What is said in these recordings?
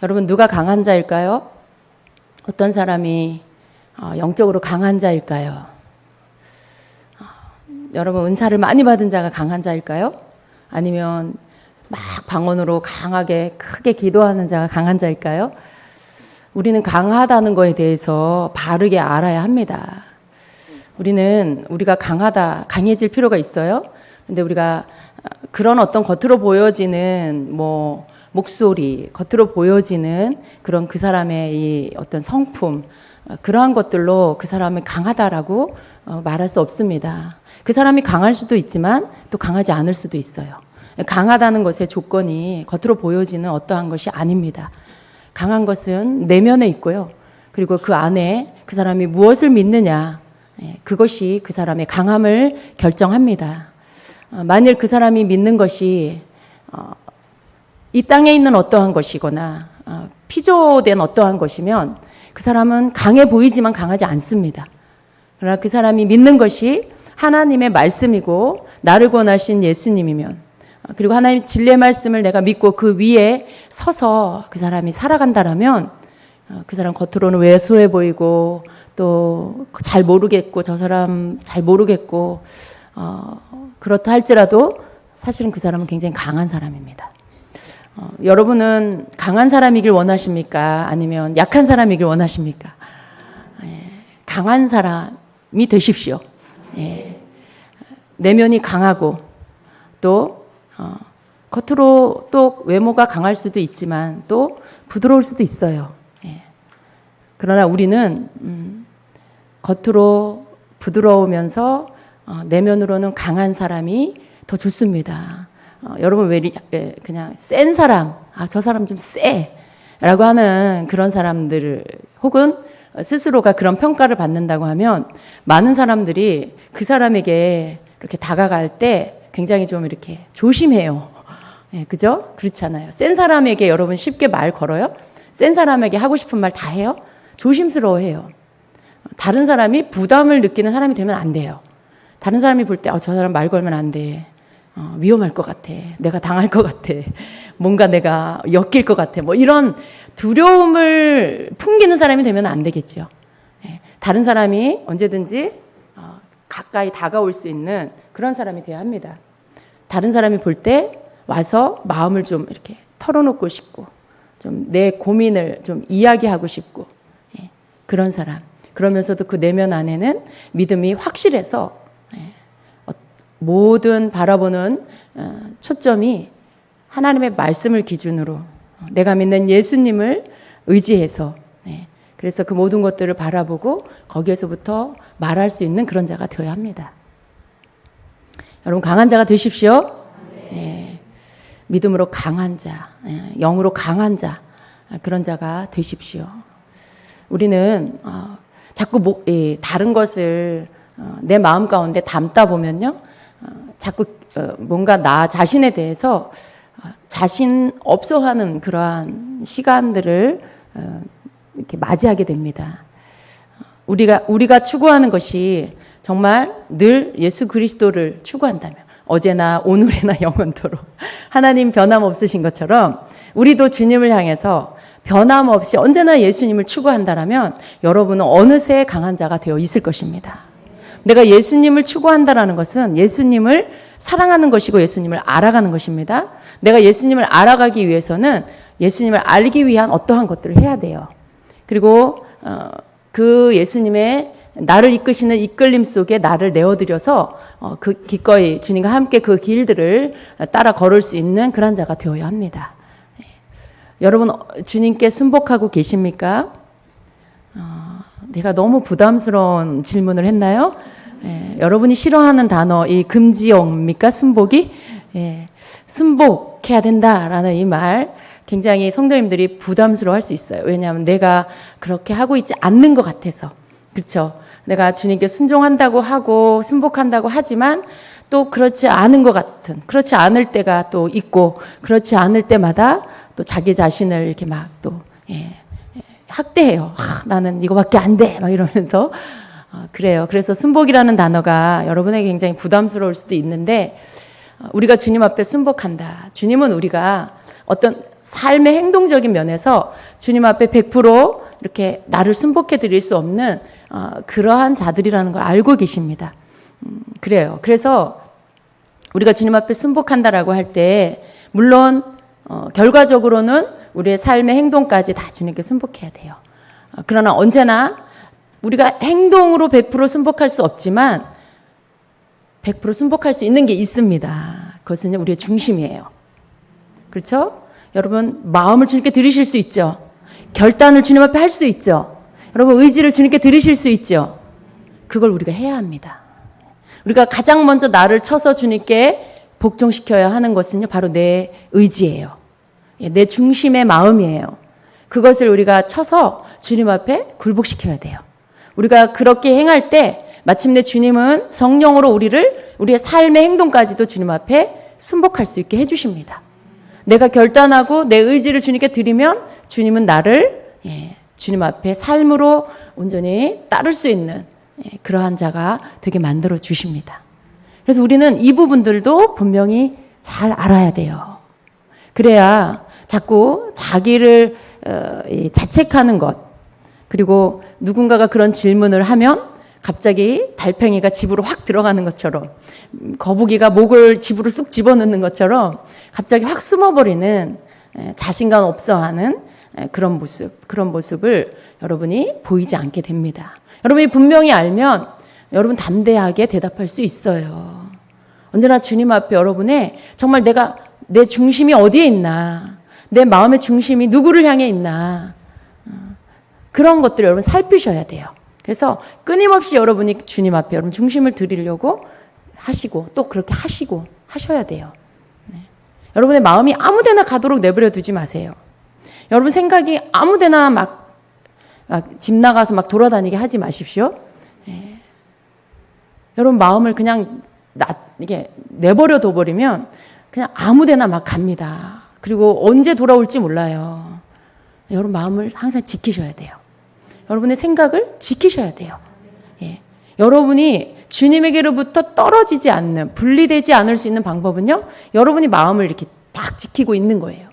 여러분, 누가 강한 자일까요? 어떤 사람이 영적으로 강한 자일까요? 여러분, 은사를 많이 받은 자가 강한 자일까요? 아니면 막 방언으로 강하게 크게 기도하는 자가 강한 자일까요? 우리는 강하다는 거에 대해서 바르게 알아야 합니다. 우리가 강해질 필요가 있어요. 근데 우리가 그런 어떤 겉으로 보여지는 목소리, 겉으로 보여지는 그런 그 사람의 이 어떤 성품, 그러한 것들로 그 사람이 강하다라고 말할 수 없습니다. 그 사람이 강할 수도 있지만 또 강하지 않을 수도 있어요. 강하다는 것의 조건이 겉으로 보여지는 어떠한 것이 아닙니다. 강한 것은 내면에 있고요. 그리고 그 안에 그 사람이 무엇을 믿느냐, 그것이 그 사람의 강함을 결정합니다. 만일 그 사람이 믿는 것이 이 땅에 있는 어떠한 것이거나 피조된 어떠한 것이면 그 사람은 강해 보이지만 강하지 않습니다. 그러나 그 사람이 믿는 것이 하나님의 말씀이고 나를 권하신 예수님이면, 그리고 하나님 진리의 말씀을 내가 믿고 그 위에 서서 그 사람이 살아간다라면 그 사람 겉으로는 왜소해 보이고 또 잘 모르겠고 저 사람 잘 모르겠고 그렇다 할지라도 사실은 그 사람은 굉장히 강한 사람입니다. 여러분은 강한 사람이길 원하십니까? 아니면 약한 사람이길 원하십니까? 강한 사람이 되십시오. 내면이 강하고 또 겉으로 또 외모가 강할 수도 있지만 또 부드러울 수도 있어요. 그러나 우리는 겉으로 부드러우면서 내면으로는 강한 사람이 더 좋습니다. 여러분 왜 그냥 센 사람, 저 사람 좀 쎄라고 하는 그런 사람들, 혹은 스스로가 그런 평가를 받는다고 하면 많은 사람들이 그 사람에게 이렇게 다가갈 때 굉장히 좀 이렇게 조심해요. 그죠? 그렇잖아요. 센 사람에게 여러분 쉽게 말 걸어요? 센 사람에게 하고 싶은 말 다 해요? 조심스러워해요. 다른 사람이 부담을 느끼는 사람이 되면 안 돼요. 다른 사람이 볼 때 저 사람 말 걸면 안 돼. 위험할 것 같아. 내가 당할 것 같아. 뭔가 내가 엮일 것 같아. 이런 두려움을 풍기는 사람이 되면 안 되겠죠. 다른 사람이 언제든지 가까이 다가올 수 있는 그런 사람이 되어야 합니다. 다른 사람이 볼 때 와서 마음을 좀 이렇게 털어놓고 싶고, 좀 내 고민을 좀 이야기하고 싶고, 그런 사람. 그러면서도 그 내면 안에는 믿음이 확실해서 모든 바라보는 초점이 하나님의 말씀을 기준으로 내가 믿는 예수님을 의지해서, 그래서 그 모든 것들을 바라보고 거기에서부터 말할 수 있는 그런 자가 되어야 합니다. 여러분, 강한 자가 되십시오. 믿음으로 강한 자, 영으로 강한 자, 그런 자가 되십시오. 우리는 자꾸 다른 것을 내 마음 가운데 담다 보면요, 자꾸 뭔가 나 자신에 대해서 자신 없어하는 그러한 시간들을 이렇게 맞이하게 됩니다. 우리가 추구하는 것이 정말 늘 예수 그리스도를 추구한다면, 어제나 오늘이나 영원토록 하나님 변함없으신 것처럼 우리도 주님을 향해서 변함없이 언제나 예수님을 추구한다라면 여러분은 어느새 강한 자가 되어 있을 것입니다. 내가 예수님을 추구한다라는 것은 예수님을 사랑하는 것이고 예수님을 알아가는 것입니다. 내가 예수님을 알아가기 위해서는 예수님을 알기 위한 어떠한 것들을 해야 돼요. 그리고 그 예수님의 나를 이끄시는 이끌림 속에 나를 내어드려서 그 기꺼이 주님과 함께 그 길들을 따라 걸을 수 있는 그런 자가 되어야 합니다. 여러분, 주님께 순복하고 계십니까? 내가 너무 부담스러운 질문을 했나요? 여러분이 싫어하는 단어, 이 금지어입니까? 순복이? 순복해야 된다라는 이 말, 굉장히 성도님들이 부담스러워할 수 있어요. 왜냐하면 내가 그렇게 하고 있지 않는 것 같아서. 그렇죠? 내가 주님께 순종한다고 하고 순복한다고 하지만 또 그렇지 않은 것 같은, 그렇지 않을 때가 또 있고, 그렇지 않을 때마다 또 자기 자신을 이렇게 막 또 학대해요. 나는 이거밖에 안 돼. 막 이러면서 그래요. 그래서 순복이라는 단어가 여러분에게 굉장히 부담스러울 수도 있는데, 우리가 주님 앞에 순복한다. 주님은 우리가 어떤 삶의 행동적인 면에서 주님 앞에 100% 이렇게 나를 순복해 드릴 수 없는 그러한 자들이라는 걸 알고 계십니다. 그래요. 그래서 우리가 주님 앞에 순복한다라고 할 때 물론 결과적으로는 우리의 삶의 행동까지 다 주님께 순복해야 돼요. 그러나 언제나 우리가 행동으로 100% 순복할 수 없지만 100% 순복할 수 있는 게 있습니다. 그것은 우리의 중심이에요. 그렇죠? 여러분 마음을 주님께 드리실 수 있죠. 결단을 주님 앞에 할 수 있죠. 여러분 의지를 주님께 드리실 수 있죠. 그걸 우리가 해야 합니다. 우리가 가장 먼저 나를 쳐서 주님께 복종시켜야 하는 것은요, 바로 내 의지예요. 내 중심의 마음이에요. 그것을 우리가 쳐서 주님 앞에 굴복시켜야 돼요. 우리가 그렇게 행할 때 마침내 주님은 성령으로 우리의 삶의 행동까지도 주님 앞에 순복할 수 있게 해주십니다. 내가 결단하고 내 의지를 주님께 드리면 주님은 나를 주님 앞에 삶으로 온전히 따를 수 있는 그러한 자가 되게 만들어 주십니다. 그래서 우리는 이 부분들도 분명히 잘 알아야 돼요. 그래야 자꾸 자기를 자책하는 것, 그리고 누군가가 그런 질문을 하면 갑자기 달팽이가 집으로 확 들어가는 것처럼, 거북이가 목을 집으로 쑥 집어넣는 것처럼 갑자기 확 숨어버리는, 자신감 없어하는 그런 모습을 여러분이 보이지 않게 됩니다. 여러분이 분명히 알면 여러분 담대하게 대답할 수 있어요. 언제나 주님 앞에 여러분의 정말 내 중심이 어디에 있나, 내 마음의 중심이 누구를 향해 있나, 그런 것들을 여러분 살피셔야 돼요. 그래서 끊임없이 여러분이 주님 앞에 여러분 중심을 드리려고 하시고 또 그렇게 하셔야 돼요. 여러분의 마음이 아무데나 가도록 내버려 두지 마세요. 여러분 생각이 아무데나 막 집 나가서 막 돌아다니게 하지 마십시오. 여러분 마음을 그냥 이게 내버려 둬버리면 그냥 아무데나 막 갑니다. 그리고 언제 돌아올지 몰라요. 여러분 마음을 항상 지키셔야 돼요. 여러분의 생각을 지키셔야 돼요. 여러분이 주님에게로부터 떨어지지 않는, 분리되지 않을 수 있는 방법은요, 여러분이 마음을 이렇게 딱 지키고 있는 거예요.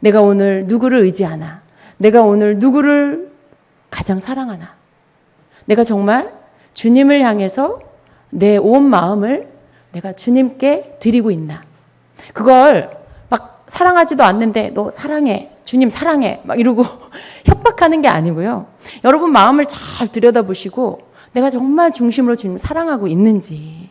내가 오늘 누구를 의지하나? 내가 오늘 누구를 가장 사랑하나? 내가 정말 주님을 향해서 내 온 마음을 내가 주님께 드리고 있나? 그걸 막 사랑하지도 않는데 너 사랑해, 주님 사랑해 막 이러고 협박하는 게 아니고요. 여러분 마음을 잘 들여다보시고 내가 정말 중심으로 주님을 사랑하고 있는지,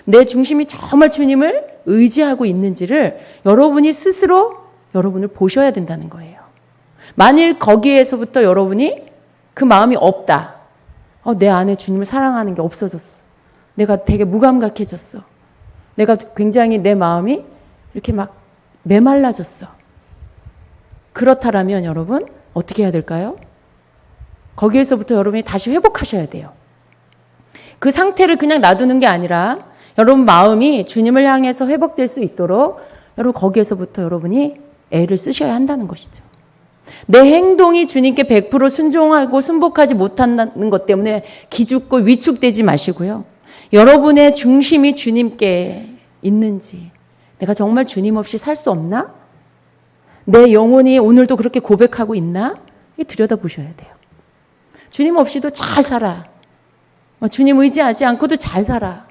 내 중심이 정말 주님을 의지하고 있는지를 여러분이 스스로 여러분을 보셔야 된다는 거예요. 만일 거기에서부터 여러분이 그 마음이 없다. 내 안에 주님을 사랑하는 게 없어졌어. 내가 되게 무감각해졌어. 내가 굉장히 내 마음이 이렇게 막 메말라졌어. 그렇다라면 여러분 어떻게 해야 될까요? 거기에서부터 여러분이 다시 회복하셔야 돼요. 그 상태를 그냥 놔두는 게 아니라 여러분 마음이 주님을 향해서 회복될 수 있도록 여러분 거기에서부터 여러분이 애를 쓰셔야 한다는 것이죠. 내 행동이 주님께 100% 순종하고 순복하지 못한다는 것 때문에 기죽고 위축되지 마시고요. 여러분의 중심이 주님께 있는지, 내가 정말 주님 없이 살 수 없나? 내 영혼이 오늘도 그렇게 고백하고 있나? 들여다보셔야 돼요. 주님 없이도 잘 살아. 주님 의지하지 않고도 잘 살아.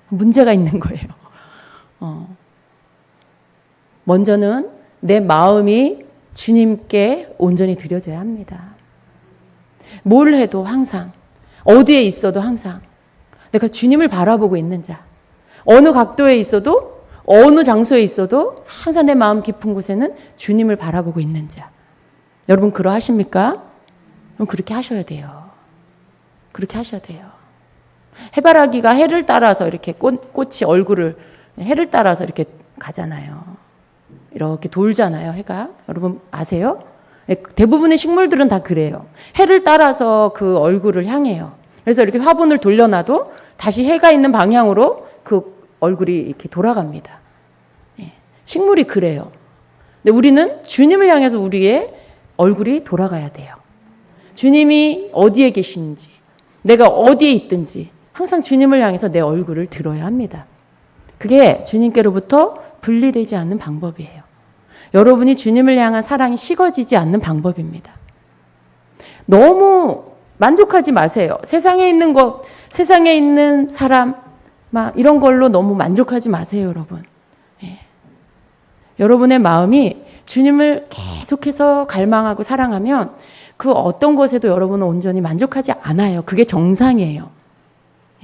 문제가 있는 거예요. 먼저는 내 마음이 주님께 온전히 드려져야 합니다. 뭘 해도 항상, 어디에 있어도 항상 내가 주님을 바라보고 있는 자, 어느 각도에 있어도 어느 장소에 있어도 항상 내 마음 깊은 곳에는 주님을 바라보고 있는 자. 여러분 그러하십니까? 그럼 그렇게 하셔야 돼요. 그렇게 하셔야 돼요. 해바라기가 해를 따라서 이렇게 꽃이 얼굴을 해를 따라서 이렇게 가잖아요. 이렇게 돌잖아요, 해가. 여러분 아세요? 대부분의 식물들은 다 그래요. 해를 따라서 그 얼굴을 향해요. 그래서 이렇게 화분을 돌려놔도 다시 해가 있는 방향으로 그 얼굴이 이렇게 돌아갑니다. 식물이 그래요. 근데 우리는 주님을 향해서 우리의 얼굴이 돌아가야 돼요. 주님이 어디에 계신지, 내가 어디에 있든지 항상 주님을 향해서 내 얼굴을 들어야 합니다. 그게 주님께로부터 분리되지 않는 방법이에요. 여러분이 주님을 향한 사랑이 식어지지 않는 방법입니다. 너무 만족하지 마세요. 세상에 있는 것, 세상에 있는 사람, 막 이런 걸로 너무 만족하지 마세요, 여러분. 예. 여러분의 마음이 주님을 계속해서 갈망하고 사랑하면 그 어떤 것에도 여러분은 온전히 만족하지 않아요. 그게 정상이에요.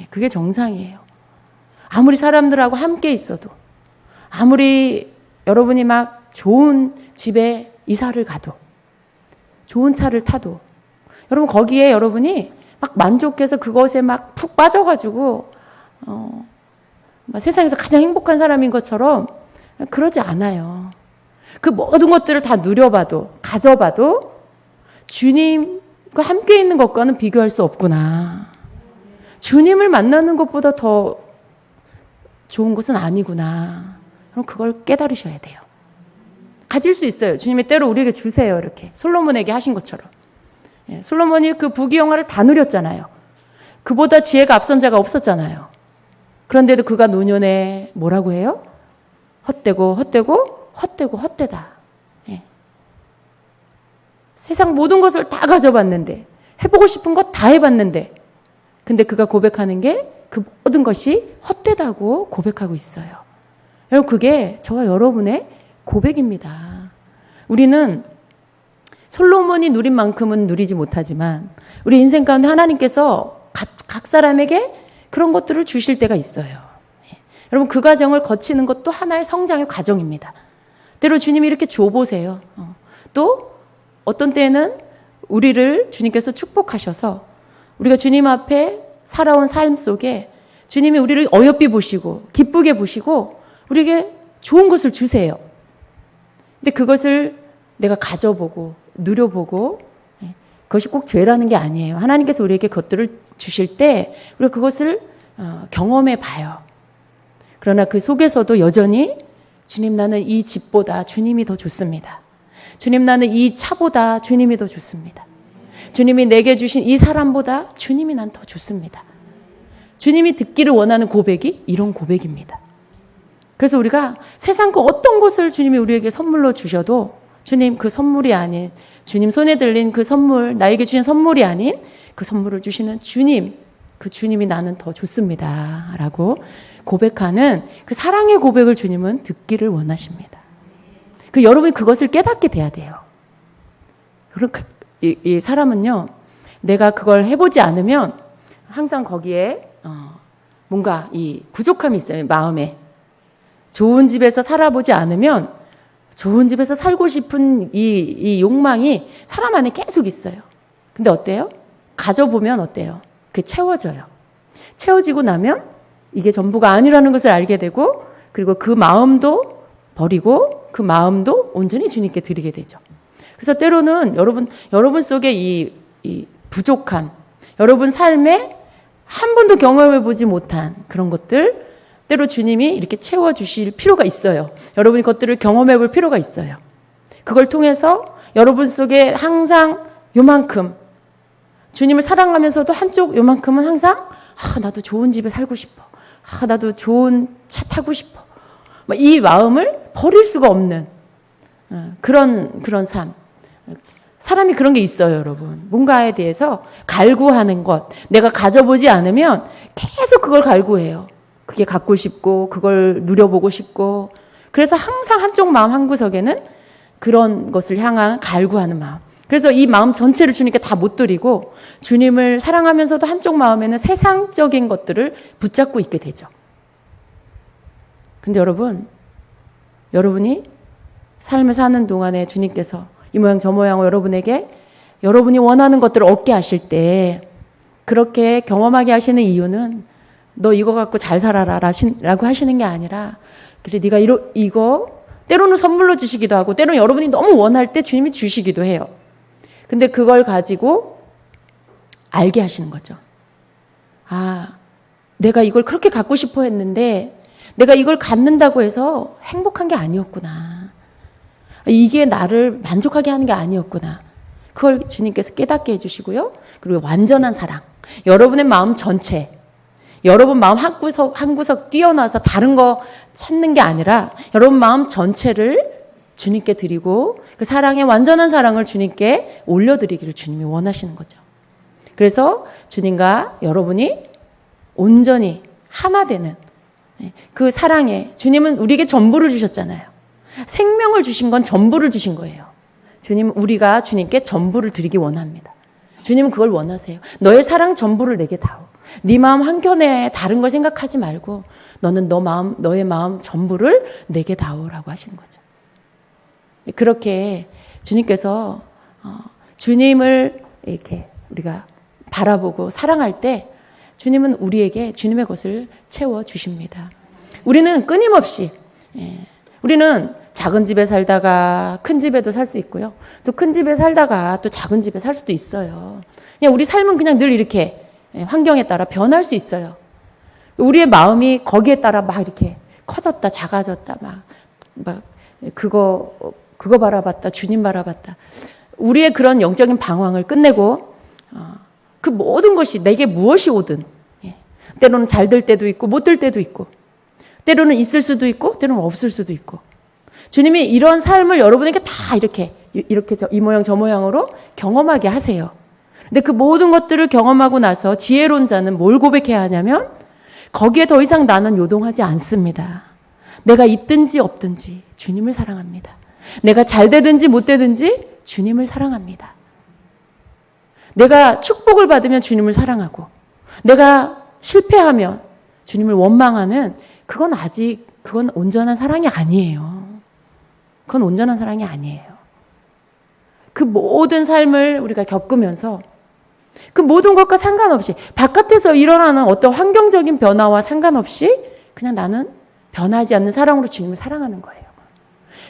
예, 그게 정상이에요. 아무리 사람들하고 함께 있어도, 아무리 여러분이 막 좋은 집에 이사를 가도, 좋은 차를 타도, 여러분 거기에 여러분이 막 만족해서 그것에 막 푹 빠져가지고 막 세상에서 가장 행복한 사람인 것처럼 그러지 않아요. 그 모든 것들을 다 누려봐도, 가져봐도 주님과 함께 있는 것과는 비교할 수 없구나. 주님을 만나는 것보다 더 좋은 것은 아니구나. 그럼 그걸 깨달으셔야 돼요. 가질 수 있어요. 주님이 때로 우리에게 주세요. 이렇게 솔로몬에게 하신 것처럼. 예, 솔로몬이 그 부귀영화를 다 누렸잖아요. 그보다 지혜가 앞선 자가 없었잖아요. 그런데도 그가 노년에 뭐라고 해요? 헛되고 헛되고 헛되고 헛되다. 예. 세상 모든 것을 다 가져봤는데, 해보고 싶은 것 다 해봤는데, 근데 그가 고백하는 게 그 모든 것이 헛되다고 고백하고 있어요. 여러분, 그게 저와 여러분의 고백입니다. 우리는 솔로몬이 누린 만큼은 누리지 못하지만 우리 인생 가운데 하나님께서 각 사람에게 그런 것들을 주실 때가 있어요. 여러분, 그 과정을 거치는 것도 하나의 성장의 과정입니다. 때로 주님이 이렇게 줘보세요. 또 어떤 때는 우리를 주님께서 축복하셔서 우리가 주님 앞에 살아온 삶 속에 주님이 우리를 어여삐 보시고 기쁘게 보시고 우리에게 좋은 것을 주세요. 근데 그것을 내가 가져보고 누려보고, 그것이 꼭 죄라는 게 아니에요. 하나님께서 우리에게 그것들을 주실 때 우리가 그것을 경험해 봐요. 그러나 그 속에서도 여전히 주님, 나는 이 집보다 주님이 더 좋습니다. 주님, 나는 이 차보다 주님이 더 좋습니다. 주님이 내게 주신 이 사람보다 주님이 난 더 좋습니다. 주님이 듣기를 원하는 고백이 이런 고백입니다. 그래서 우리가 세상 그 어떤 것을 주님이 우리에게 선물로 주셔도 주님, 그 선물이 아닌, 주님 손에 들린 그 선물, 나에게 주신 선물이 아닌 그 선물을 주시는 주님, 그 주님이 나는 더 좋습니다. 라고 고백하는 그 사랑의 고백을 주님은 듣기를 원하십니다. 여러분이 그것을 깨닫게 돼야 돼요. 이 사람은요, 내가 그걸 해보지 않으면 항상 거기에 뭔가 이 부족함이 있어요. 마음에. 좋은 집에서 살아보지 않으면 좋은 집에서 살고 싶은 이 욕망이 사람 안에 계속 있어요. 근데 어때요? 가져보면 어때요? 그게 채워져요. 채워지고 나면 이게 전부가 아니라는 것을 알게 되고, 그리고 그 마음도 버리고 그 마음도 온전히 주님께 드리게 되죠. 그래서 때로는 여러분 속에 이 부족함, 여러분 삶에 한 번도 경험해 보지 못한 그런 것들, 때로 주님이 이렇게 채워주실 필요가 있어요. 여러분이 그것들을 경험해 볼 필요가 있어요. 그걸 통해서 여러분 속에 항상 요만큼, 주님을 사랑하면서도 한쪽 요만큼은 항상 나도 좋은 집에 살고 싶어. 나도 좋은 차 타고 싶어. 이 마음을 버릴 수가 없는 그런 삶. 사람이 그런 게 있어요, 여러분. 뭔가에 대해서 갈구하는 것. 내가 가져보지 않으면 계속 그걸 갈구해요. 그게 갖고 싶고 그걸 누려보고 싶고, 그래서 항상 한쪽 마음 한구석에는 그런 것을 향한 갈구하는 마음. 그래서 이 마음 전체를 주님께 다 못 드리고 주님을 사랑하면서도 한쪽 마음에는 세상적인 것들을 붙잡고 있게 되죠. 근데 여러분이 삶을 사는 동안에 주님께서 이 모양 저 모양 여러분에게 여러분이 원하는 것들을 얻게 하실 때, 그렇게 경험하게 하시는 이유는 너 이거 갖고 잘 살아라 라고 하시는 게 아니라, 그래 네가 이거 때로는 선물로 주시기도 하고 때로는 여러분이 너무 원할 때 주님이 주시기도 해요. 근데 그걸 가지고 알게 하시는 거죠. 내가 이걸 그렇게 갖고 싶어 했는데 내가 이걸 갖는다고 해서 행복한 게 아니었구나. 이게 나를 만족하게 하는 게 아니었구나. 그걸 주님께서 깨닫게 해주시고요. 그리고 완전한 사랑, 여러분의 마음 전체, 여러분 마음 한구석 뛰어나서 다른 거 찾는 게 아니라 여러분 마음 전체를 주님께 드리고 그 사랑의 완전한 사랑을 주님께 올려드리기를 주님이 원하시는 거죠. 그래서 주님과 여러분이 온전히 하나 되는 그 사랑에, 주님은 우리에게 전부를 주셨잖아요. 생명을 주신 건 전부를 주신 거예요. 주님은 우리가 주님께 전부를 드리기 원합니다. 주님은 그걸 원하세요. 너의 사랑 전부를 내게 다오. 네 마음 한켠에 다른 걸 생각하지 말고 너는 너의 마음 전부를 내게 다오라고 하시는 거죠. 그렇게 주님께서 주님을 이렇게 우리가 바라보고 사랑할 때 주님은 우리에게 주님의 것을 채워 주십니다. 우리는 끊임없이 우리는 작은 집에 살다가 큰 집에도 살 수 있고요. 또 큰 집에 살다가 또 작은 집에 살 수도 있어요. 그냥 우리 삶은 그냥 늘 이렇게 환경에 따라 변할 수 있어요. 우리의 마음이 거기에 따라 막 이렇게 커졌다, 작아졌다, 막 그거 바라봤다, 주님 바라봤다. 우리의 그런 영적인 방황을 끝내고 그 모든 것이 내게 무엇이 오든 때로는 잘 될 때도 있고 못 될 때도 있고 때로는 있을 수도 있고 때로는 없을 수도 있고 주님이 이런 삶을 여러분에게 다 이렇게 이 모양 저 모양으로 경험하게 하세요. 근데 그 모든 것들을 경험하고 나서 지혜로운 자는 뭘 고백해야 하냐면 거기에 더 이상 나는 요동하지 않습니다. 내가 있든지 없든지 주님을 사랑합니다. 내가 잘 되든지 못 되든지 주님을 사랑합니다. 내가 축복을 받으면 주님을 사랑하고 내가 실패하면 주님을 원망하는 그건 온전한 사랑이 아니에요. 그건 온전한 사랑이 아니에요. 그 모든 삶을 우리가 겪으면서 그 모든 것과 상관없이 바깥에서 일어나는 어떤 환경적인 변화와 상관없이 그냥 나는 변하지 않는 사랑으로 주님을 사랑하는 거예요.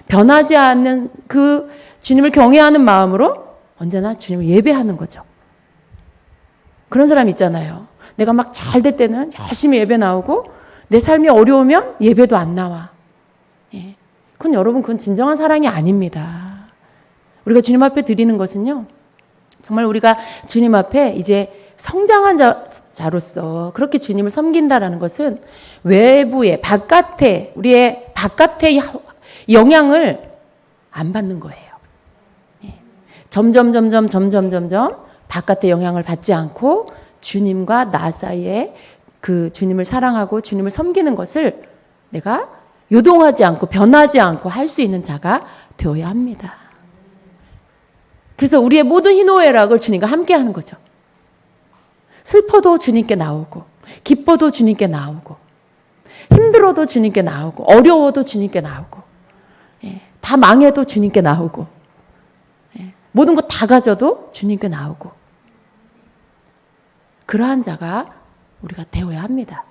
변하지 않는 그 주님을 경외하는 마음으로 언제나 주님을 예배하는 거죠. 그런 사람 있잖아요. 내가 막 잘 될 때는 열심히 예배 나오고 내 삶이 어려우면 예배도 안 나와. 그건 진정한 사랑이 아닙니다. 우리가 주님 앞에 드리는 것은요. 정말 우리가 주님 앞에 이제 성장한 자로서 그렇게 주님을 섬긴다라는 것은 외부의 우리의 바깥의 영향을 안 받는 거예요. 점점 바깥의 영향을 받지 않고 주님과 나 사이에 그 주님을 사랑하고 주님을 섬기는 것을 내가 요동하지 않고 변하지 않고 할 수 있는 자가 되어야 합니다. 그래서 우리의 모든 희노애락을 주님과 함께 하는 거죠. 슬퍼도 주님께 나오고 기뻐도 주님께 나오고 힘들어도 주님께 나오고 어려워도 주님께 나오고 다 망해도 주님께 나오고 모든 것 다 가져도 주님께 나오고 그러한 자가 우리가 되어야 합니다.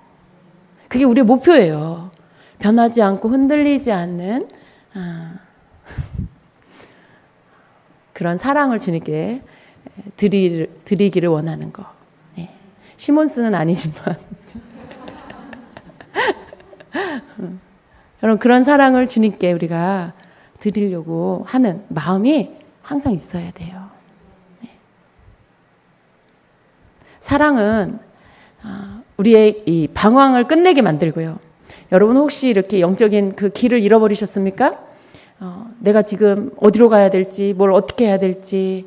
그게 우리의 목표예요. 변하지 않고 흔들리지 않는 그런 사랑을 주님께 드리기를 원하는 거. 시몬스는 아니지만 여러분 그런 사랑을 주님께 우리가 드리려고 하는 마음이 항상 있어야 돼요. 사랑은 우리의 이 방황을 끝내게 만들고요. 여러분 혹시 이렇게 영적인 그 길을 잃어버리셨습니까? 내가 지금 어디로 가야 될지, 뭘 어떻게 해야 될지,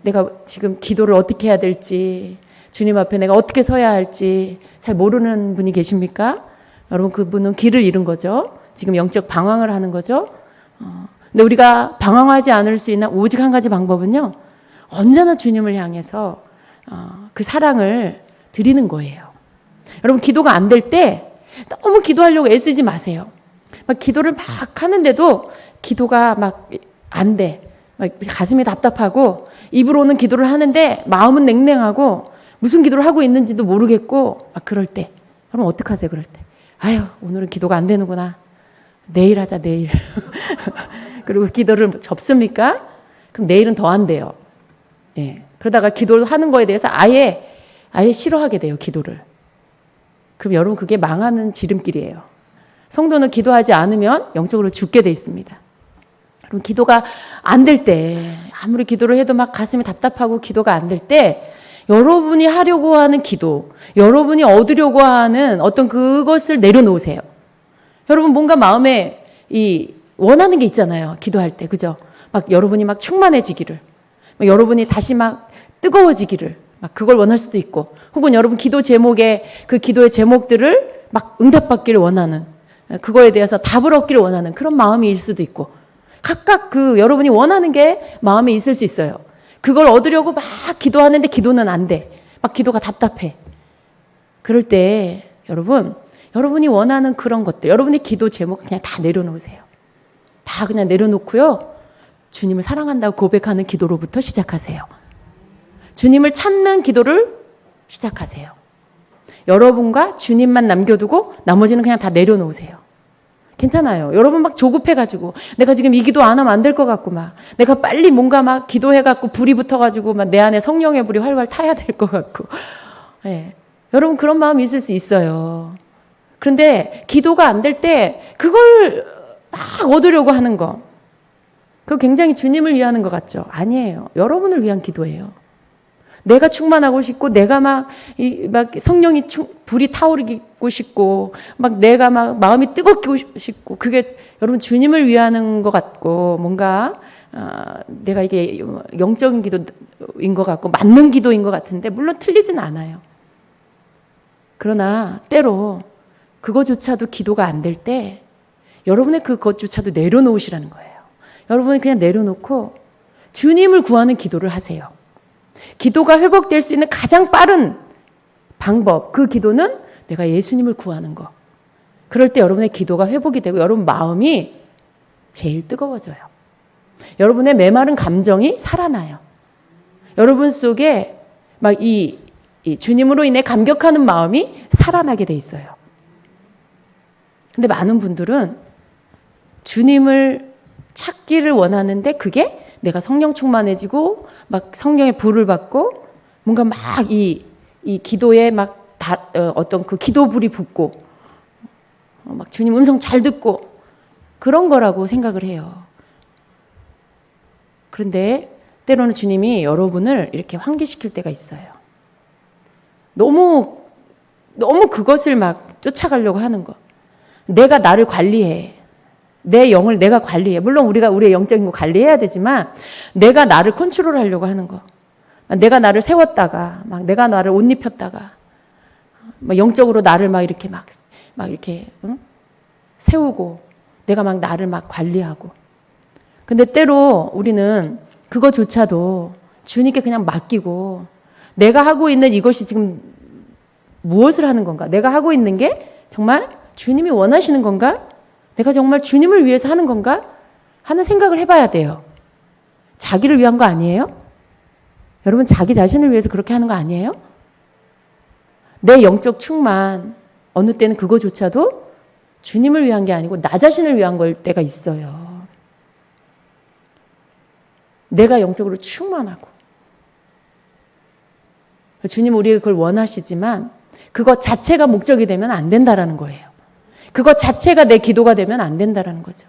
내가 지금 기도를 어떻게 해야 될지, 주님 앞에 내가 어떻게 서야 할지 잘 모르는 분이 계십니까? 여러분 그분은 길을 잃은 거죠. 지금 영적 방황을 하는 거죠. 근데 우리가 방황하지 않을 수 있는 오직 한 가지 방법은요. 언제나 주님을 향해서 그 사랑을 드리는 거예요. 여러분 기도가 안 될 때 너무 기도하려고 애쓰지 마세요. 막 기도를 막 하는데도 기도가 막 안 돼. 막 가슴이 답답하고 입으로는 기도를 하는데 마음은 냉랭하고 무슨 기도를 하고 있는지도 모르겠고 막 그럴 때 그럼 어떡하세요? 그럴 때 아유 오늘은 기도가 안 되는구나. 내일 하자 내일. 그리고 기도를 접습니까? 그럼 내일은 더 안 돼요. 그러다가 기도를 하는 거에 대해서 아예 싫어하게 돼요. 기도를. 그럼 여러분 그게 망하는 지름길이에요. 성도는 기도하지 않으면 영적으로 죽게 돼 있습니다. 그럼 기도가 안 될 때 아무리 기도를 해도 막 가슴이 답답하고 기도가 안 될 때 여러분이 하려고 하는 기도, 여러분이 얻으려고 하는 어떤 그것을 내려놓으세요. 여러분 뭔가 마음에 이 원하는 게 있잖아요. 기도할 때. 그죠? 막 여러분이 막 충만해지기를. 막 여러분이 다시 막 뜨거워지기를. 막 그걸 원할 수도 있고. 혹은 여러분 기도 제목에 그 기도의 제목들을 막 응답받기를 원하는. 그거에 대해서 답을 얻기를 원하는 그런 마음이 일 수도 있고. 각각 그 여러분이 원하는 게 마음에 있을 수 있어요. 그걸 얻으려고 막 기도하는데 기도는 안 돼. 막 기도가 답답해. 그럴 때 여러분이 원하는 그런 것들, 여러분의 기도 제목 그냥 다 내려놓으세요. 다 그냥 내려놓고요. 주님을 사랑한다고 고백하는 기도로부터 시작하세요. 주님을 찾는 기도를 시작하세요. 여러분과 주님만 남겨두고 나머지는 그냥 다 내려놓으세요. 괜찮아요. 여러분 막 조급해가지고 내가 지금 이 기도 안 하면 안 될 것 같고 막 내가 빨리 뭔가 막 기도해갖고 불이 붙어가지고 막 내 안에 성령의 불이 활활 타야 될 것 같고. 네. 여러분 그런 마음이 있을 수 있어요. 그런데 기도가 안 될 때 그걸 막 얻으려고 하는 거. 그거 굉장히 주님을 위하는 것 같죠? 아니에요. 여러분을 위한 기도예요. 내가 충만하고 싶고, 내가 막 성령이 불이 타오르고 싶고, 막 내가 막 마음이 뜨겁고 싶고, 그게 여러분 주님을 위하는 것 같고, 뭔가, 내가 이게 영적인 기도인 것 같고, 맞는 기도인 것 같은데, 물론 틀리진 않아요. 그러나, 때로, 그거조차도 기도가 안 될 때, 여러분의 그것조차도 내려놓으시라는 거예요. 여러분이 그냥 내려놓고, 주님을 구하는 기도를 하세요. 기도가 회복될 수 있는 가장 빠른 방법, 그 기도는 내가 예수님을 구하는 거. 그럴 때 여러분의 기도가 회복이 되고 여러분 마음이 제일 뜨거워져요. 여러분의 메마른 감정이 살아나요. 여러분 속에 막 이 주님으로 인해 감격하는 마음이 살아나게 돼 있어요. 근데 많은 분들은 주님을 찾기를 원하는데 그게 내가 성령 충만해지고 막 성령의 불을 받고 뭔가 막 이 기도에 막 어떤 그 기도불이 붙고 막 주님 음성 잘 듣고 그런 거라고 생각을 해요. 그런데 때로는 주님이 여러분을 이렇게 환기시킬 때가 있어요. 너무 그것을 막 쫓아가려고 하는 거. 내가 나를 관리해. 내 영을 내가 관리해. 물론 우리가 우리의 영적인 거 관리해야 되지만 내가 나를 컨트롤하려고 하는 거. 내가 나를 세웠다가 막 내가 나를 옷 입혔다가 막 영적으로 나를 막 이렇게 응? 세우고 내가 막 나를 막 관리하고. 근데 때로 우리는 그거조차도 주님께 그냥 맡기고 내가 하고 있는 이것이 지금 무엇을 하는 건가? 내가 하고 있는 게 정말 주님이 원하시는 건가? 내가 정말 주님을 위해서 하는 건가? 하는 생각을 해봐야 돼요. 자기를 위한 거 아니에요? 여러분 자기 자신을 위해서 그렇게 하는 거 아니에요? 내 영적 충만, 어느 때는 그거조차도 주님을 위한 게 아니고 나 자신을 위한 걸 때가 있어요. 내가 영적으로 충만하고. 주님 우리에게 그걸 원하시지만 그것 자체가 목적이 되면 안 된다라는 거예요. 그것 자체가 내 기도가 되면 안 된다라는 거죠.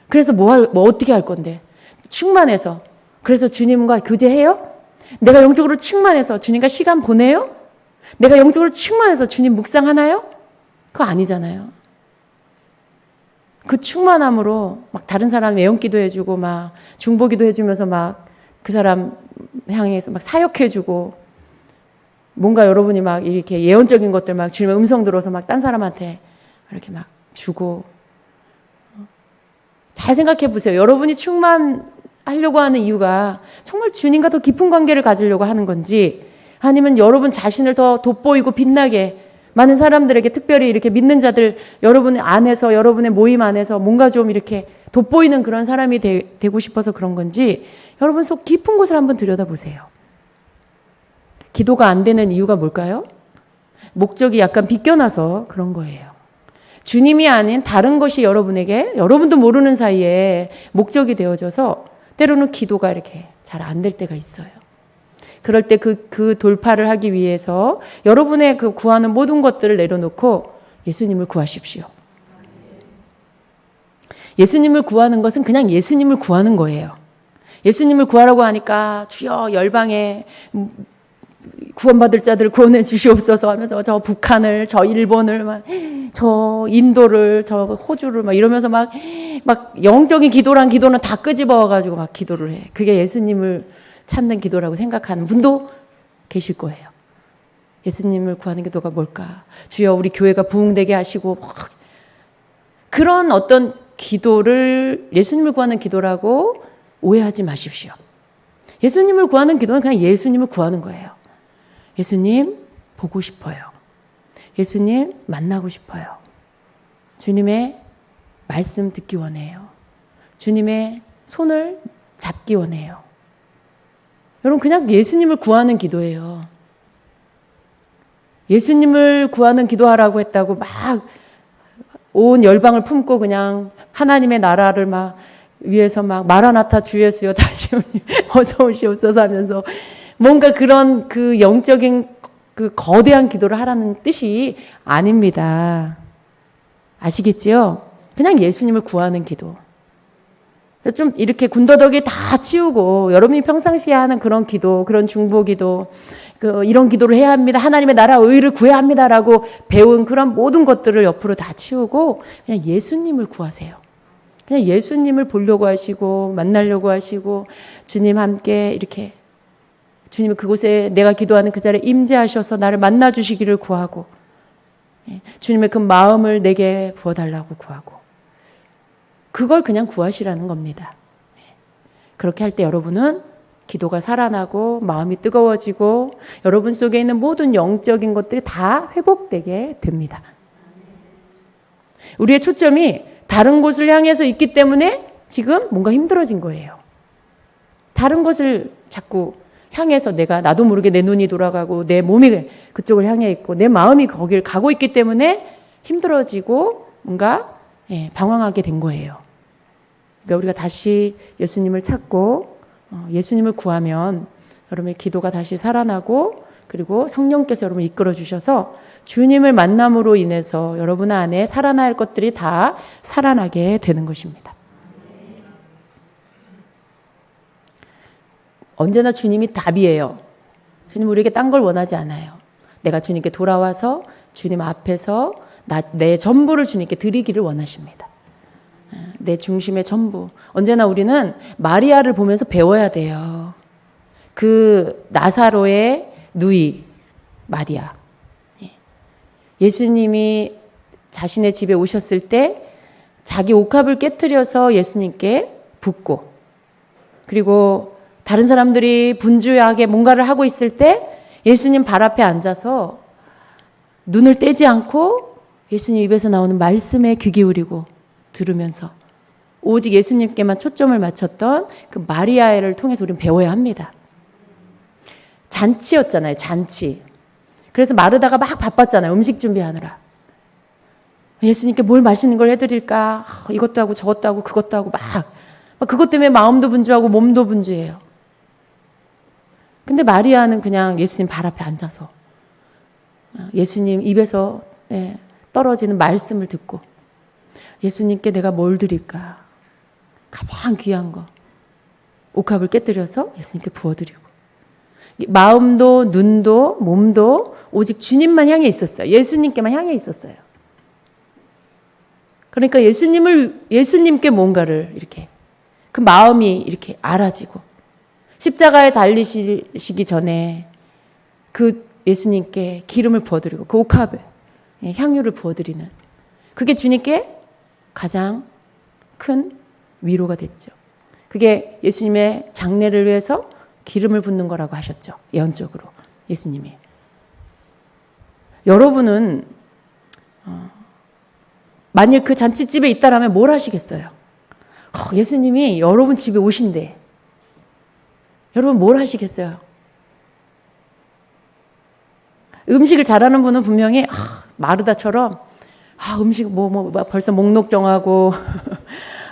그래서 뭐 어떻게 할 건데? 충만해서. 그래서 주님과 교제해요? 내가 영적으로 충만해서 주님과 시간 보내요? 내가 영적으로 충만해서 주님 묵상하나요? 그거 아니잖아요. 그 충만함으로 막 다른 사람 애용기도 해주고 막 중보기도 해주면서 막 그 사람 향해서 막 사역해주고 뭔가 여러분이 막 이렇게 예언적인 것들 막 주님의 음성 들어서 막 딴 사람한테 이렇게 막 주고. 잘 생각해 보세요. 여러분이 충만하려고 하는 이유가 정말 주님과 더 깊은 관계를 가지려고 하는 건지 아니면 여러분 자신을 더 돋보이고 빛나게 많은 사람들에게 특별히 이렇게 믿는 자들 여러분 안에서 여러분의 모임 안에서 뭔가 좀 이렇게 돋보이는 그런 사람이 되고 싶어서 그런 건지 여러분 속 깊은 곳을 한번 들여다보세요. 기도가 안 되는 이유가 뭘까요? 목적이 약간 비껴나서 그런 거예요. 주님이 아닌 다른 것이 여러분에게 여러분도 모르는 사이에 목적이 되어져서 때로는 기도가 이렇게 잘 안 될 때가 있어요. 그럴 때 그 돌파를 하기 위해서 여러분의 그 구하는 모든 것들을 내려놓고 예수님을 구하십시오. 예수님을 구하는 것은 그냥 예수님을 구하는 거예요. 예수님을 구하라고 하니까 주여 열방에 구원받을 자들 구원해 주시옵소서 하면서 저 북한을, 저 일본을, 막, 저 인도를, 저 호주를 막 이러면서 막 영적인 기도란 기도는 다 끄집어가지고 막 기도를 해. 그게 예수님을 찾는 기도라고 생각하는 분도 계실 거예요. 예수님을 구하는 기도가 뭘까? 주여 우리 교회가 부흥되게 하시고, 그런 어떤 기도를 예수님을 구하는 기도라고 오해하지 마십시오. 예수님을 구하는 기도는 그냥 예수님을 구하는 거예요. 예수님 보고 싶어요. 예수님 만나고 싶어요. 주님의 말씀 듣기 원해요. 주님의 손을 잡기 원해요. 여러분 그냥 예수님을 구하는 기도예요. 예수님을 구하는 기도하라고 했다고 막 온 열방을 품고 그냥 하나님의 나라를 막 위에서 막 마라나타 주 예수여 다시 어서 오시옵소서 하면서 뭔가 그런 그 영적인 그 거대한 기도를 하라는 뜻이 아닙니다. 아시겠지요? 그냥 예수님을 구하는 기도. 좀 이렇게 군더더기 다 치우고 여러분이 평상시에 하는 그런 기도, 그런 중보 기도, 이런 기도를 해야 합니다. 하나님의 나라 의를 구해야 합니다라고 배운 그런 모든 것들을 옆으로 다 치우고 그냥 예수님을 구하세요. 그냥 예수님을 보려고 하시고 만나려고 하시고 주님 함께 이렇게 주님 그곳에 내가 기도하는 그 자리에 임재하셔서 나를 만나 주시기를 구하고 주님의 그 마음을 내게 부어달라고 구하고 그걸 그냥 구하시라는 겁니다. 그렇게 할 때 여러분은 기도가 살아나고 마음이 뜨거워지고 여러분 속에 있는 모든 영적인 것들이 다 회복되게 됩니다. 우리의 초점이 다른 곳을 향해서 있기 때문에 지금 뭔가 힘들어진 거예요. 다른 곳을 자꾸 향해서 나도 모르게 내 눈이 돌아가고 내 몸이 그쪽을 향해 있고 내 마음이 거길 가고 있기 때문에 힘들어지고 뭔가 방황하게 된 거예요. 그러니까 우리가 다시 예수님을 찾고 예수님을 구하면 여러분의 기도가 다시 살아나고 그리고 성령께서 여러분을 이끌어 주셔서 주님을 만남으로 인해서 여러분 안에 살아날 것들이 다 살아나게 되는 것입니다. 언제나 주님이 답이에요. 주님 우리에게 딴 걸 원하지 않아요. 내가 주님께 돌아와서 주님 앞에서 내 전부를 주님께 드리기를 원하십니다. 내 중심의 전부. 언제나 우리는 마리아를 보면서 배워야 돼요. 그 나사로의 누이 마리아. 예수님이 자신의 집에 오셨을 때 자기 옥합을 깨트려서 예수님께 붓고 그리고 다른 사람들이 분주하게 뭔가를 하고 있을 때 예수님 발 앞에 앉아서 눈을 떼지 않고 예수님 입에서 나오는 말씀에 귀 기울이고 들으면서 오직 예수님께만 초점을 맞췄던 그 마리아를 통해서 우리는 배워야 합니다. 잔치였잖아요. 잔치. 그래서 마르다가 막 바빴잖아요. 음식 준비하느라. 예수님께 뭘 맛있는 걸 해드릴까? 이것도 하고 저것도 하고 그것도 하고 막 그것 때문에 마음도 분주하고 몸도 분주해요. 근데 마리아는 그냥 예수님 발 앞에 앉아서 예수님 입에서 떨어지는 말씀을 듣고 예수님께 내가 뭘 드릴까? 가장 귀한 거. 옥합을 깨뜨려서 예수님께 부어드리고 마음도 눈도 몸도 오직 주님만 향해 있었어요. 예수님께만 향해 있었어요. 그러니까 예수님께 뭔가를 이렇게 그 마음이 이렇게 알아지고 십자가에 달리시기 전에 그 예수님께 기름을 부어드리고 그 옥합에 향유를 부어드리는 그게 주님께 가장 큰 위로가 됐죠. 그게 예수님의 장례를 위해서 기름을 붓는 거라고 하셨죠. 예언적으로 예수님이. 여러분은 만일 그 잔치집에 있다라면 뭘 하시겠어요? 예수님이 여러분 집에 오신대. 여러분 뭘 하시겠어요? 음식을 잘하는 분은 분명히 마르다처럼 음식 벌써 목록 정하고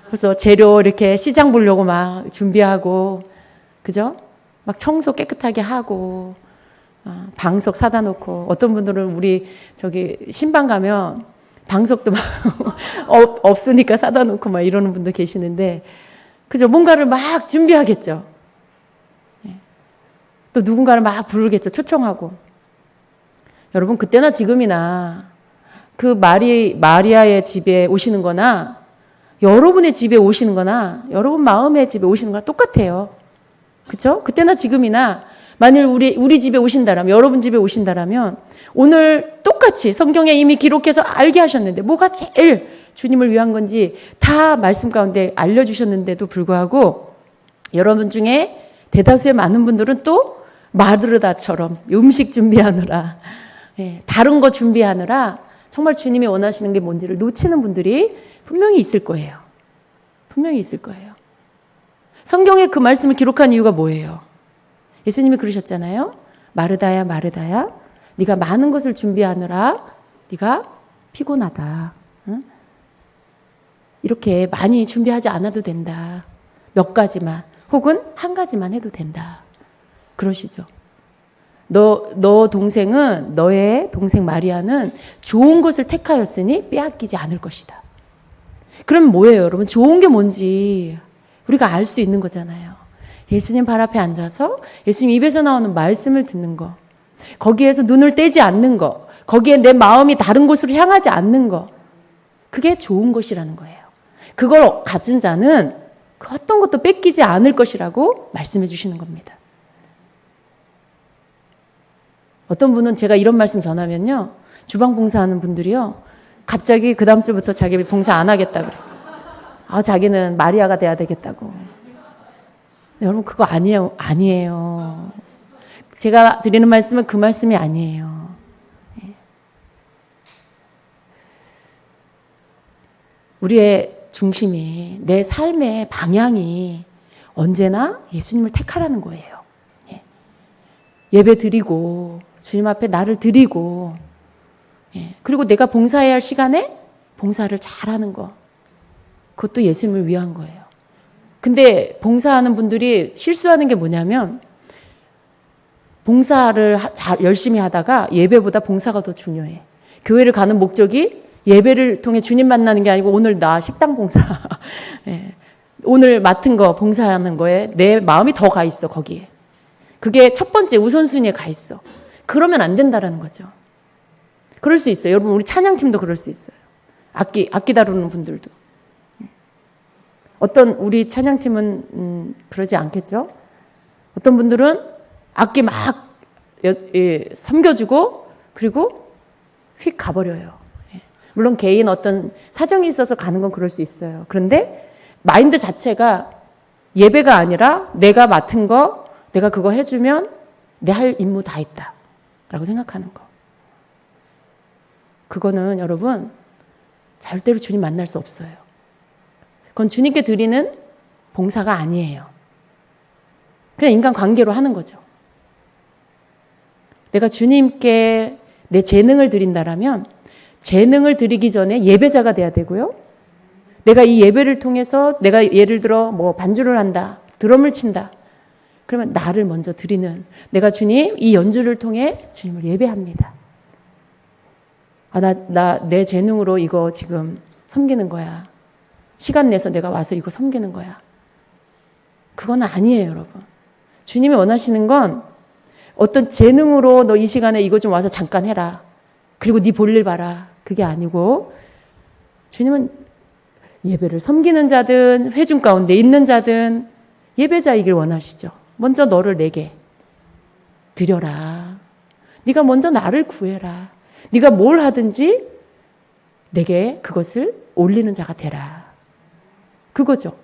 벌써 재료 이렇게 시장 보려고 막 준비하고 그죠? 막 청소 깨끗하게 하고 방석 사다 놓고 어떤 분들은 우리 저기 신방 가면 방석도 막 없으니까 사다 놓고 막 이러는 분도 계시는데 그죠? 뭔가를 막 준비하겠죠. 또 누군가를 막 부르겠죠. 초청하고. 여러분 그때나 지금이나 그 마리아의 집에 오시는 거나 여러분의 집에 오시는 거나 여러분 마음의 집에 오시는 거나 똑같아요. 그렇죠? 그때나 지금이나 만일 우리 집에 오신다라면, 여러분 집에 오신다라면 오늘 똑같이 성경에 이미 기록해서 알게 하셨는데 뭐가 제일 주님을 위한 건지 다 말씀 가운데 알려주셨는데도 불구하고 여러분 중에 대다수의 많은 분들은 또 마르다처럼 음식 준비하느라, 다른 거 준비하느라 정말 주님이 원하시는 게 뭔지를 놓치는 분들이 분명히 있을 거예요. 분명히 있을 거예요. 성경에 그 말씀을 기록한 이유가 뭐예요? 예수님이 그러셨잖아요. 마르다야 마르다야 네가 많은 것을 준비하느라 네가 피곤하다. 응? 이렇게 많이 준비하지 않아도 된다. 몇 가지만 혹은 한 가지만 해도 된다. 그러시죠. 너 동생은, 너의 동생 마리아는 좋은 것을 택하였으니 빼앗기지 않을 것이다. 그럼 뭐예요, 여러분? 좋은 게 뭔지 우리가 알 수 있는 거잖아요. 예수님 발 앞에 앉아서 예수님 입에서 나오는 말씀을 듣는 거, 거기에서 눈을 떼지 않는 거, 거기에 내 마음이 다른 곳으로 향하지 않는 거, 그게 좋은 것이라는 거예요. 그걸 가진 자는 그 어떤 것도 뺏기지 않을 것이라고 말씀해 주시는 겁니다. 어떤 분은 제가 이런 말씀 전하면요, 주방 봉사하는 분들이요, 갑자기 그 다음 주부터 자기 봉사 안 하겠다고 그래요. 자기는 마리아가 돼야 되겠다고. 여러분 그거 아니에요. 제가 드리는 말씀은 그 말씀이 아니에요. 우리의 중심이, 내 삶의 방향이 언제나 예수님을 택하라는 거예요. 예배 드리고 주님 앞에 나를 드리고, 그리고 내가 봉사해야 할 시간에 봉사를 잘하는 거, 그것도 예수님을 위한 거예요. 근데 봉사하는 분들이 실수하는 게 뭐냐면 봉사를 열심히 하다가 예배보다 봉사가 더 중요해. 교회를 가는 목적이 예배를 통해 주님 만나는 게 아니고 오늘 나 식당 봉사 오늘 맡은 거 봉사하는 거에 내 마음이 더 가 있어. 거기에 그게 첫 번째 우선순위에 가 있어. 그러면 안 된다라는 거죠. 그럴 수 있어요. 여러분 우리 찬양팀도 그럴 수 있어요. 악기 다루는 분들도. 어떤 우리 찬양팀은 그러지 않겠죠. 어떤 분들은 악기 막 섬겨주고 그리고 휙 가버려요. 물론 개인 어떤 사정이 있어서 가는 건 그럴 수 있어요. 그런데 마인드 자체가 예배가 아니라 내가 맡은 거, 내가 그거 해주면 내 할 임무 다 했다 라고 생각하는 거. 그거는 여러분 절대로 주님 만날 수 없어요. 그건 주님께 드리는 봉사가 아니에요. 그냥 인간관계로 하는 거죠. 내가 주님께 내 재능을 드린다라면 재능을 드리기 전에 예배자가 돼야 되고요. 내가 이 예배를 통해서 내가 예를 들어 뭐 반주를 한다, 드럼을 친다. 그러면 나를 먼저 드리는, 내가 주님 이 연주를 통해 주님을 예배합니다. 내 재능으로 이거 지금 섬기는 거야. 시간 내서 내가 와서 이거 섬기는 거야. 그건 아니에요, 여러분. 주님이 원하시는 건 어떤 재능으로 너 이 시간에 이거 좀 와서 잠깐 해라. 그리고 네 볼일 봐라. 그게 아니고 주님은 예배를 섬기는 자든 회중 가운데 있는 자든 예배자이길 원하시죠. 먼저 너를 내게 드려라. 네가 먼저 나를 구해라. 네가 뭘 하든지 내게 그것을 올리는 자가 되라. 그거죠.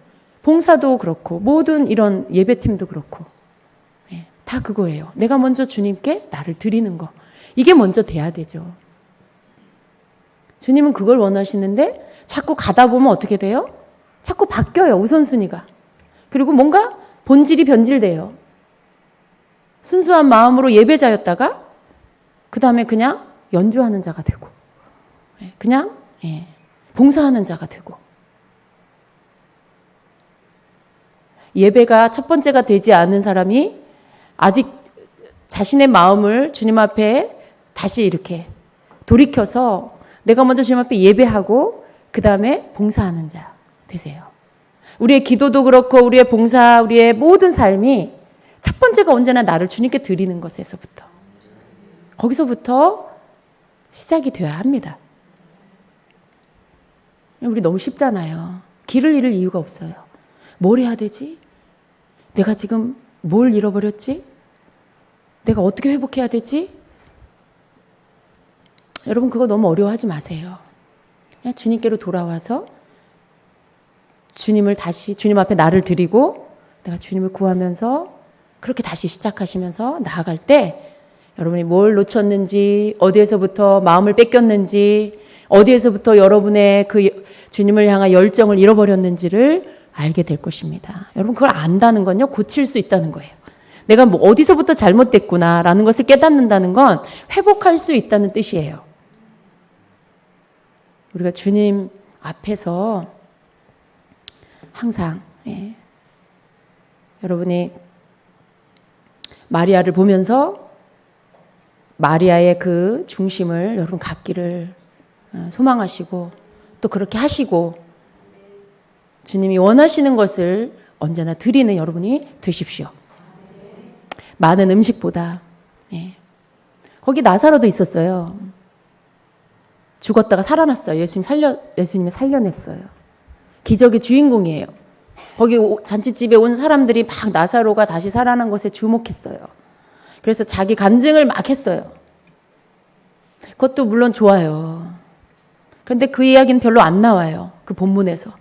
봉사도 그렇고 모든 이런 예배팀도 그렇고 다 그거예요. 내가 먼저 주님께 나를 드리는 거. 이게 먼저 돼야 되죠. 주님은 그걸 원하시는데 자꾸 가다 보면 어떻게 돼요? 자꾸 바뀌어요. 우선순위가. 그리고 뭔가 본질이 변질돼요. 순수한 마음으로 예배자였다가 그 다음에 그냥 연주하는 자가 되고 그냥 봉사하는 자가 되고, 예배가 첫 번째가 되지 않은 사람이 아직 자신의 마음을 주님 앞에 다시 이렇게 돌이켜서 내가 먼저 주님 앞에 예배하고 그 다음에 봉사하는 자 되세요. 우리의 기도도 그렇고 우리의 봉사, 우리의 모든 삶이 첫 번째가 언제나 나를 주님께 드리는 것에서부터, 거기서부터 시작이 되어야 합니다. 우리 너무 쉽잖아요. 길을 잃을 이유가 없어요. 뭘 해야 되지? 내가 지금 뭘 잃어버렸지? 내가 어떻게 회복해야 되지? 여러분, 그거 너무 어려워하지 마세요. 그냥 주님께로 돌아와서 주님 앞에 나를 드리고 내가 주님을 구하면서 그렇게 다시 시작하시면서 나아갈 때 여러분이 뭘 놓쳤는지, 어디에서부터 마음을 뺏겼는지, 어디에서부터 여러분의 그 주님을 향한 열정을 잃어버렸는지를 알게 될 것입니다. 여러분, 그걸 안다는 건요, 고칠 수 있다는 거예요. 내가 뭐 어디서부터 잘못됐구나라는 것을 깨닫는다는 건 회복할 수 있다는 뜻이에요. 우리가 주님 앞에서 항상, 여러분이 마리아를 보면서 마리아의 그 중심을 여러분 갖기를 소망하시고 또 그렇게 하시고 주님이 원하시는 것을 언제나 드리는 여러분이 되십시오. 많은 음식보다. 거기 나사로도 있었어요. 죽었다가 살아났어요. 예수님이 살려냈어요. 기적의 주인공이에요. 거기 잔치집에 온 사람들이 막 나사로가 다시 살아난 것에 주목했어요. 그래서 자기 간증을 막 했어요. 그것도 물론 좋아요. 그런데 그 이야기는 별로 안 나와요. 그 본문에서.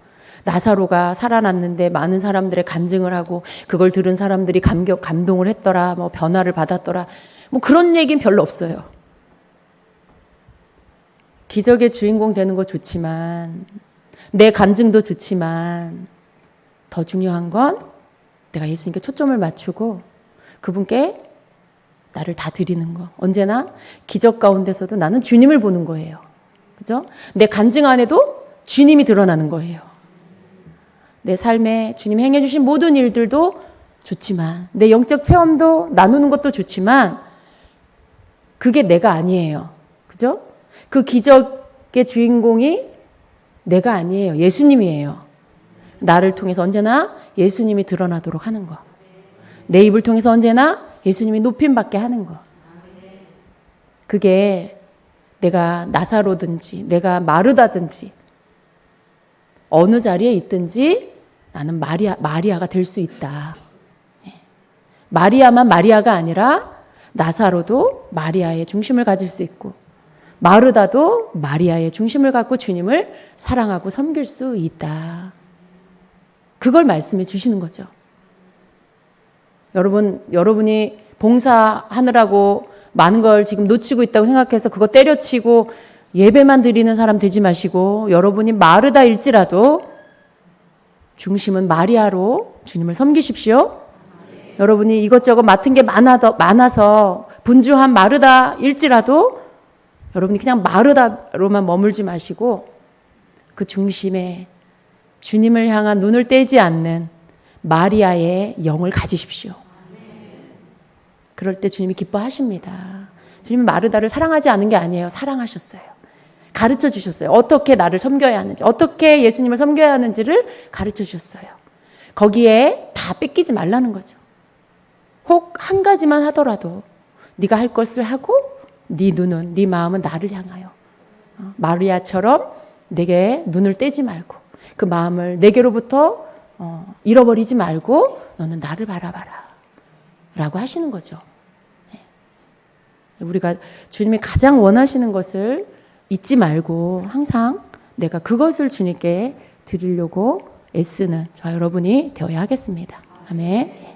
나사로가 살아났는데 많은 사람들의 간증을 하고 그걸 들은 사람들이 감동을 했더라, 뭐 변화를 받았더라, 뭐 그런 얘기는 별로 없어요. 기적의 주인공 되는 거 좋지만, 내 간증도 좋지만 더 중요한 건 내가 예수님께 초점을 맞추고 그분께 나를 다 드리는 거. 언제나 기적 가운데서도 나는 주님을 보는 거예요. 그죠? 내 간증 안에도 주님이 드러나는 거예요. 내 삶에 주님 행해 주신 모든 일들도 좋지만, 내 영적 체험도 나누는 것도 좋지만 그게 내가 아니에요. 그죠? 그 기적의 주인공이 내가 아니에요. 예수님이에요. 나를 통해서 언제나 예수님이 드러나도록 하는 거. 내 입을 통해서 언제나 예수님이 높임받게 하는 거. 그게 내가 나사로든지 내가 마르다든지 어느 자리에 있든지 나는 마리아가 될 수 있다. 마리아만 마리아가 아니라 나사로도 마리아의 중심을 가질 수 있고 마르다도 마리아의 중심을 갖고 주님을 사랑하고 섬길 수 있다. 그걸 말씀해 주시는 거죠. 여러분이 봉사하느라고 많은 걸 지금 놓치고 있다고 생각해서 그거 때려치고 예배만 드리는 사람 되지 마시고, 여러분이 마르다일지라도 중심은 마리아로 주님을 섬기십시오. 여러분이 이것저것 맡은 게 많아서 분주한 마르다일지라도 여러분이 그냥 마르다로만 머물지 마시고 그 중심에 주님을 향한 눈을 떼지 않는 마리아의 영을 가지십시오. 그럴 때 주님이 기뻐하십니다. 주님은 마르다를 사랑하지 않은 게 아니에요. 사랑하셨어요. 가르쳐 주셨어요. 어떻게 나를 섬겨야 하는지, 어떻게 예수님을 섬겨야 하는지를 가르쳐 주셨어요. 거기에 다 뺏기지 말라는 거죠. 혹 한 가지만 하더라도 네가 할 것을 하고 네 눈은, 네 마음은 나를 향하여 마리아처럼 내게 눈을 떼지 말고 그 마음을 내게로부터 잃어버리지 말고 너는 나를 바라봐라 라고 하시는 거죠. 우리가 주님이 가장 원하시는 것을 잊지 말고 항상 내가 그것을 주님께 드리려고 애쓰는 저와 여러분이 되어야 하겠습니다. 아멘.